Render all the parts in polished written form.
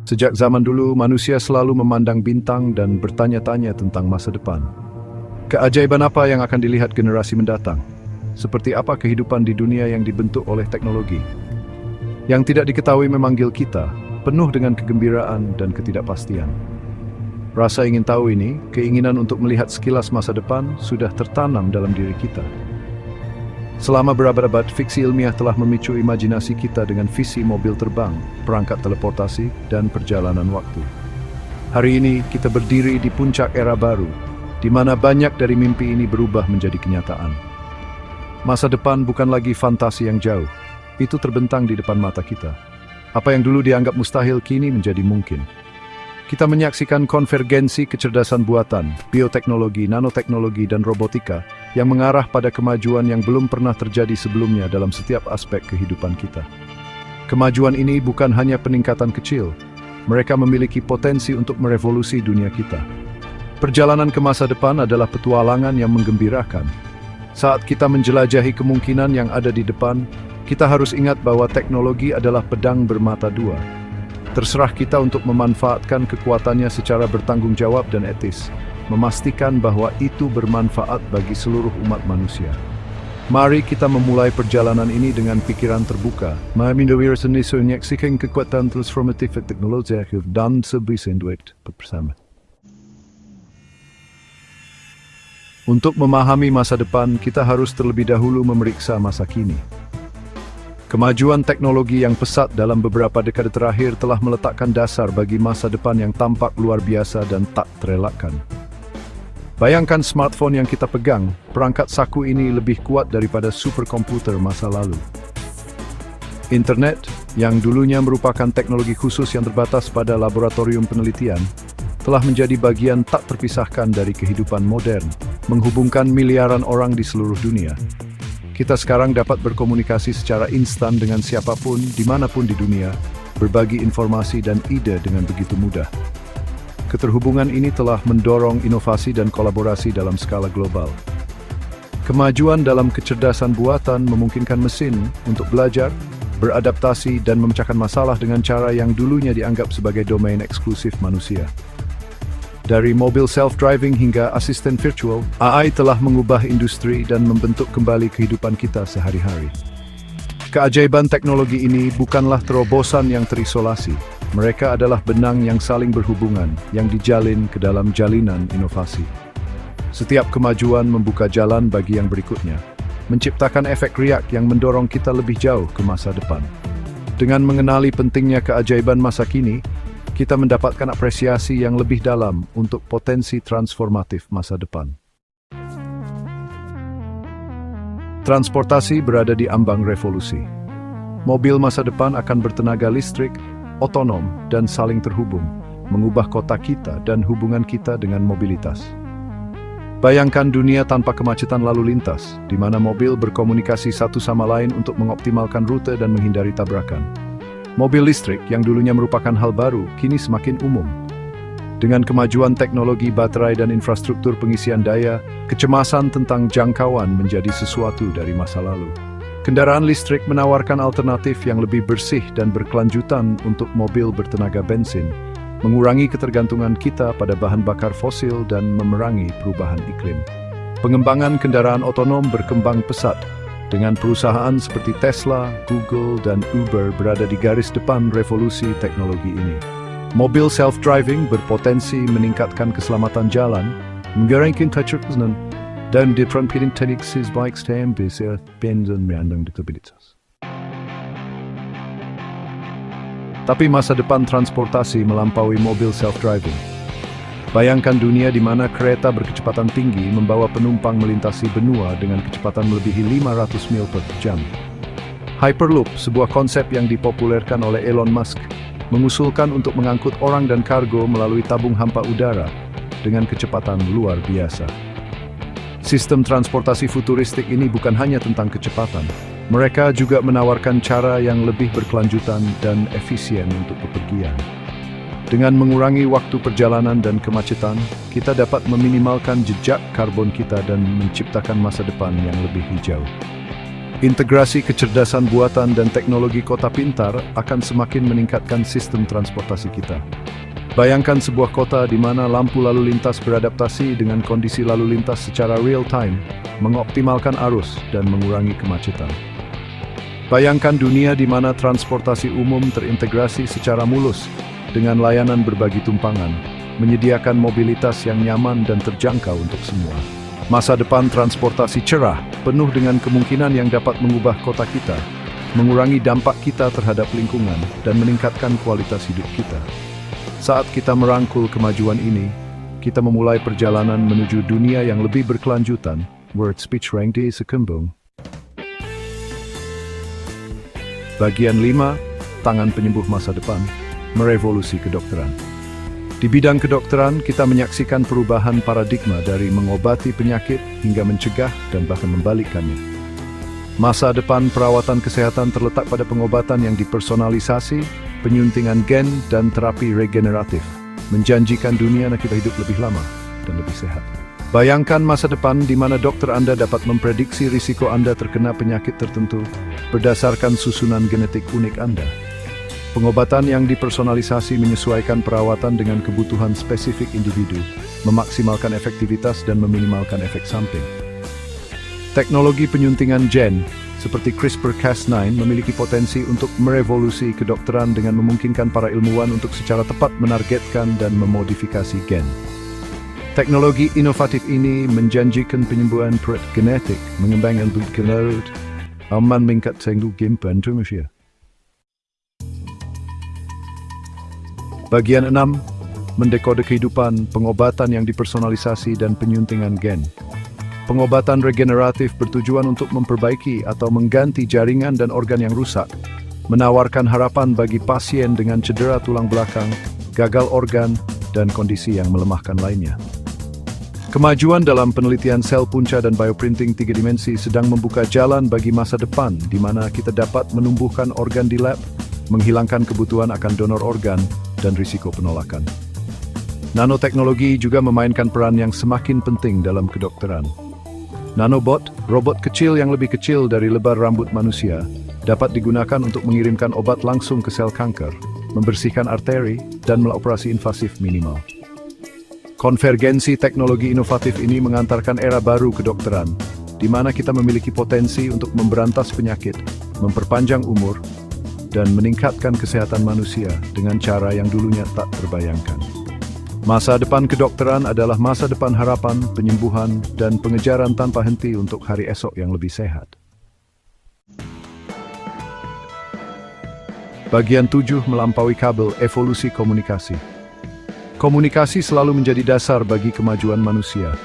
Sejak zaman dulu, manusia selalu memandang bintang dan bertanya-tanya tentang masa depan. Keajaiban apa yang akan dilihat generasi mendatang? Seperti apa kehidupan di dunia yang dibentuk oleh teknologi? Yang tidak diketahui memanggil kita, penuh dengan kegembiraan dan ketidakpastian. Rasa ingin tahu ini, keinginan untuk melihat sekilas masa depan, sudah tertanam dalam diri kita. Selama berabad-abad, fiksi ilmiah telah memicu imajinasi kita dengan visi mobil terbang, perangkat teleportasi, dan perjalanan waktu. Hari ini, kita berdiri di puncak era baru, di mana banyak dari mimpi ini berubah menjadi kenyataan. Masa depan bukan lagi fantasi yang jauh, itu terbentang di depan mata kita. Apa yang dulu dianggap mustahil kini menjadi mungkin. Kita menyaksikan konvergensi kecerdasan buatan, bioteknologi, nanoteknologi, dan robotika yang mengarah pada kemajuan yang belum pernah terjadi sebelumnya dalam setiap aspek kehidupan kita. Kemajuan ini bukan hanya peningkatan kecil, mereka memiliki potensi untuk merevolusi dunia kita. Perjalanan ke masa depan adalah petualangan yang menggembirakan. Saat kita menjelajahi kemungkinan yang ada di depan, kita harus ingat bahwa teknologi adalah pedang bermata dua. Terserah kita untuk memanfaatkan kekuatannya secara bertanggung jawab dan etis, memastikan bahwa itu bermanfaat bagi seluruh umat manusia. Mari kita memulai perjalanan ini dengan pikiran terbuka, menyaksikan kekuatan transformatif teknologi dan sebisa bersama. Untuk memahami masa depan, kita harus terlebih dahulu memeriksa masa kini. Kemajuan teknologi yang pesat dalam beberapa dekade terakhir telah meletakkan dasar bagi masa depan yang tampak luar biasa dan tak terelakkan. Bayangkan smartphone yang kita pegang, perangkat saku ini lebih kuat daripada superkomputer masa lalu. Internet, yang dulunya merupakan teknologi khusus yang terbatas pada laboratorium penelitian, telah menjadi bagian tak terpisahkan dari kehidupan modern, menghubungkan miliaran orang di seluruh dunia. Kita sekarang dapat berkomunikasi secara instan dengan siapapun, dimanapun di dunia, berbagi informasi dan ide dengan begitu mudah. Keterhubungan ini telah mendorong inovasi dan kolaborasi dalam skala global. Kemajuan dalam kecerdasan buatan memungkinkan mesin untuk belajar, beradaptasi, dan memecahkan masalah dengan cara yang dulunya dianggap sebagai domain eksklusif manusia. Dari mobil self-driving hingga asisten virtual, AI telah mengubah industri dan membentuk kembali kehidupan kita sehari-hari. Keajaiban teknologi ini bukanlah terobosan yang terisolasi. Mereka adalah benang yang saling berhubungan, yang dijalin ke dalam jalinan inovasi. Setiap kemajuan membuka jalan bagi yang berikutnya, menciptakan efek riak yang mendorong kita lebih jauh ke masa depan. Dengan mengenali pentingnya keajaiban masa kini, kita mendapatkan apresiasi yang lebih dalam untuk potensi transformatif masa depan. Transportasi berada di ambang revolusi. Mobil masa depan akan bertenaga listrik, otonom, dan saling terhubung, mengubah kota kita dan hubungan kita dengan mobilitas. Bayangkan dunia tanpa kemacetan lalu lintas, di mana mobil berkomunikasi satu sama lain untuk mengoptimalkan rute dan menghindari tabrakan. Mobil listrik yang dulunya merupakan hal baru, kini semakin umum. Dengan kemajuan teknologi baterai dan infrastruktur pengisian daya, kecemasan tentang jangkauan menjadi sesuatu dari masa lalu. Kendaraan listrik menawarkan alternatif yang lebih bersih dan berkelanjutan untuk mobil bertenaga bensin, mengurangi ketergantungan kita pada bahan bakar fosil dan memerangi perubahan iklim. Pengembangan kendaraan otonom berkembang pesat, dengan perusahaan seperti Tesla, Google, dan Uber berada di garis depan revolusi teknologi ini. Mobil self-driving berpotensi meningkatkan keselamatan jalan, mengurangi kecepatan, dan diperlukan teknik baik yang bisa dan menyandang disabilitas. Tapi masa depan transportasi melampaui mobil self-driving. Bayangkan dunia di mana kereta berkecepatan tinggi membawa penumpang melintasi benua dengan kecepatan melebihi 500 mil per jam. Hyperloop, sebuah konsep yang dipopulerkan oleh Elon Musk, mengusulkan untuk mengangkut orang dan kargo melalui tabung hampa udara dengan kecepatan luar biasa. Sistem transportasi futuristik ini bukan hanya tentang kecepatan. Mereka juga menawarkan cara yang lebih berkelanjutan dan efisien untuk bepergian. Dengan mengurangi waktu perjalanan dan kemacetan, kita dapat meminimalkan jejak karbon kita dan menciptakan masa depan yang lebih hijau. Integrasi kecerdasan buatan dan teknologi kota pintar akan semakin meningkatkan sistem transportasi kita. Bayangkan sebuah kota di mana lampu lalu lintas beradaptasi dengan kondisi lalu lintas secara real-time, mengoptimalkan arus dan mengurangi kemacetan. Bayangkan dunia di mana transportasi umum terintegrasi secara mulus dengan layanan berbagi tumpangan, menyediakan mobilitas yang nyaman dan terjangkau untuk semua. Masa depan transportasi cerah, penuh dengan kemungkinan yang dapat mengubah kota kita, mengurangi dampak kita terhadap lingkungan, dan meningkatkan kualitas hidup kita. Saat kita merangkul kemajuan ini, kita memulai perjalanan menuju dunia yang lebih berkelanjutan. Word speech rank di sekembung. Bagian 5, tangan penyembuh masa depan, merevolusi kedokteran. Di bidang kedokteran, kita menyaksikan perubahan paradigma dari mengobati penyakit hingga mencegah dan bahkan membalikkannya. Masa depan perawatan kesehatan terletak pada pengobatan yang dipersonalisasi, penyuntingan gen, dan terapi regeneratif, menjanjikan dunia kita hidup lebih lama dan lebih sehat. Bayangkan masa depan di mana dokter Anda dapat memprediksi risiko Anda terkena penyakit tertentu berdasarkan susunan genetik unik Anda. Pengobatan yang dipersonalisasi menyesuaikan perawatan dengan kebutuhan spesifik individu, memaksimalkan efektivitas dan meminimalkan efek samping. Teknologi penyuntingan gen seperti CRISPR-Cas9 memiliki potensi untuk merevolusi kedokteran dengan memungkinkan para ilmuwan untuk secara tepat menargetkan dan memodifikasi gen. Teknologi inovatif ini menjanjikan penyembuhan penyakit genetik, mengembangkan ilmu aman meningkat sehingga gimpan tu manusia. Bagian 6, mendekode kehidupan, pengobatan yang dipersonalisasi dan penyuntingan gen. Pengobatan regeneratif bertujuan untuk memperbaiki atau mengganti jaringan dan organ yang rusak, menawarkan harapan bagi pasien dengan cedera tulang belakang, gagal organ, dan kondisi yang melemahkan lainnya. Kemajuan dalam penelitian sel punca dan bioprinting 3 dimensi sedang membuka jalan bagi masa depan di mana kita dapat menumbuhkan organ di lab, menghilangkan kebutuhan akan donor organ, dan risiko penolakan. Nanoteknologi juga memainkan peran yang semakin penting dalam kedokteran. Nanobot, robot kecil yang lebih kecil dari lebar rambut manusia, dapat digunakan untuk mengirimkan obat langsung ke sel kanker, membersihkan arteri, dan melakukan operasi invasif minimal. Konvergensi teknologi inovatif ini mengantarkan era baru kedokteran, di mana kita memiliki potensi untuk memberantas penyakit, memperpanjang umur, dan meningkatkan kesehatan manusia dengan cara yang dulunya tak terbayangkan. Masa depan kedokteran adalah masa depan harapan, penyembuhan, dan pengejaran tanpa henti untuk hari esok yang lebih sehat. Bagian 7, melampaui kabel, evolusi komunikasi. Komunikasi selalu menjadi dasar bagi kemajuan manusia.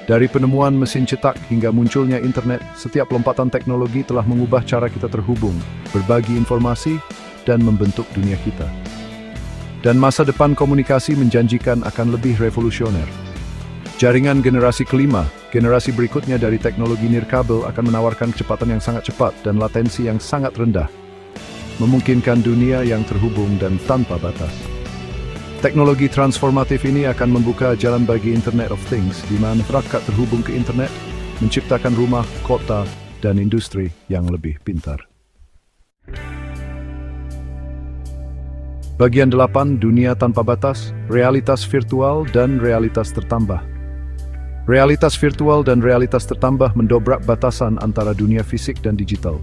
Dari penemuan mesin cetak hingga munculnya internet, setiap lompatan teknologi telah mengubah cara kita terhubung, berbagi informasi, dan membentuk dunia kita. Dan masa depan komunikasi menjanjikan akan lebih revolusioner. Jaringan generasi kelima, generasi berikutnya dari teknologi nirkabel akan menawarkan kecepatan yang sangat cepat dan latensi yang sangat rendah, memungkinkan dunia yang terhubung dan tanpa batas. Teknologi transformatif ini akan membuka jalan bagi Internet of Things, di mana masyarakat terhubung ke internet, menciptakan rumah, kota, dan industri yang lebih pintar. Bagian 8, dunia tanpa batas, realitas virtual dan realitas tertambah. Realitas virtual dan realitas tertambah mendobrak batasan antara dunia fisik dan digital.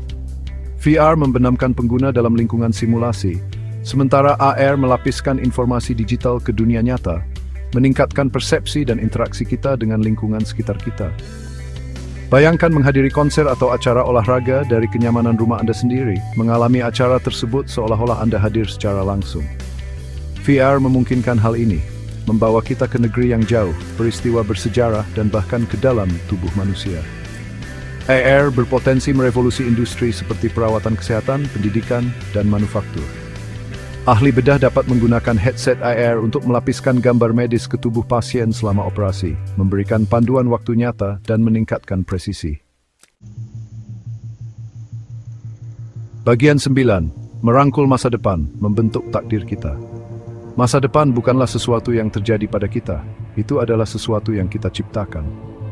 VR membenamkan pengguna dalam lingkungan simulasi, sementara AR melapiskan informasi digital ke dunia nyata, meningkatkan persepsi dan interaksi kita dengan lingkungan sekitar kita. Bayangkan menghadiri konser atau acara olahraga dari kenyamanan rumah Anda sendiri, mengalami acara tersebut seolah-olah Anda hadir secara langsung. VR memungkinkan hal ini, membawa kita ke negeri yang jauh, peristiwa bersejarah, dan bahkan ke dalam tubuh manusia. AR berpotensi merevolusi industri seperti perawatan kesehatan, pendidikan, dan manufaktur. Ahli bedah dapat menggunakan headset AR untuk melapiskan gambar medis ke tubuh pasien selama operasi, memberikan panduan waktu nyata, dan meningkatkan presisi. Bagian 9. Merangkul masa depan, membentuk takdir kita. Masa depan bukanlah sesuatu yang terjadi pada kita, itu adalah sesuatu yang kita ciptakan.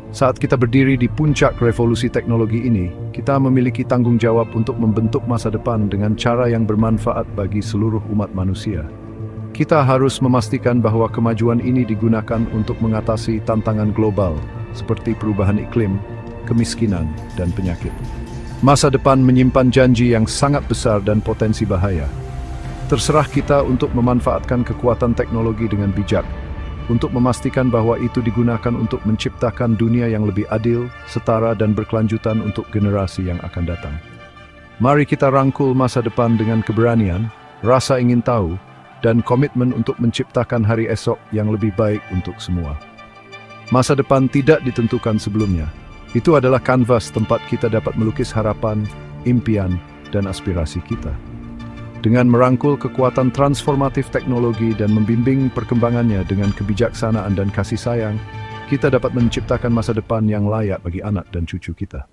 Saat kita berdiri di puncak revolusi teknologi ini, kita memiliki tanggung jawab untuk membentuk masa depan dengan cara yang bermanfaat bagi seluruh umat manusia. Kita harus memastikan bahwa kemajuan ini digunakan untuk mengatasi tantangan global seperti perubahan iklim, kemiskinan, dan penyakit. Masa depan menyimpan janji yang sangat besar dan potensi bahaya. Terserah kita untuk memanfaatkan kekuatan teknologi dengan bijak, untuk memastikan bahwa itu digunakan untuk menciptakan dunia yang lebih adil, setara, dan berkelanjutan untuk generasi yang akan datang. Mari kita rangkul masa depan dengan keberanian, rasa ingin tahu, dan komitmen untuk menciptakan hari esok yang lebih baik untuk semua. Masa depan tidak ditentukan sebelumnya. Itu adalah kanvas tempat kita dapat melukis harapan, impian, dan aspirasi kita. Dengan merangkul kekuatan transformatif teknologi dan membimbing perkembangannya dengan kebijaksanaan dan kasih sayang, kita dapat menciptakan masa depan yang layak bagi anak dan cucu kita.